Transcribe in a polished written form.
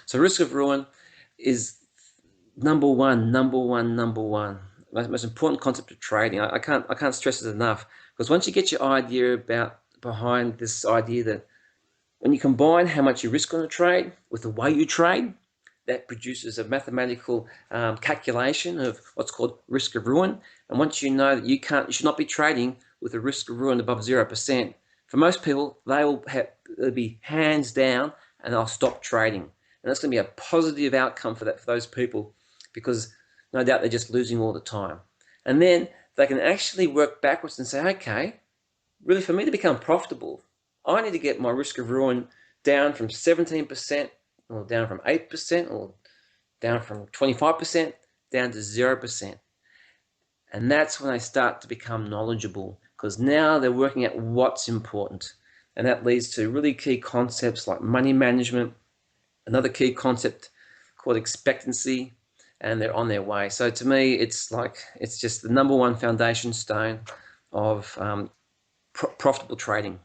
So risk of ruin is number one. Most important concept of trading. I can't stress it enough, because once you get your idea behind this idea that when you combine how much you risk on a trade with the way you trade, that produces a mathematical calculation of what's called risk of ruin. And once you know that you should not be trading with a risk of ruin above 0%, for most people, they'll be hands down and they'll stop trading. And that's going to be a positive outcome for those people, because no doubt they're just losing all the time. And then they can actually work backwards and say, okay, really, for me to become profitable, I need to get my risk of ruin down from 17%, or down from 8%, or down from 25%, down to 0%. And that's when they start to become knowledgeable, because now they're working out what's important. And that leads to really key concepts like money management, another key concept called expectancy, and they're on their way. So to me, it's just the number one foundation stone of profitable trading.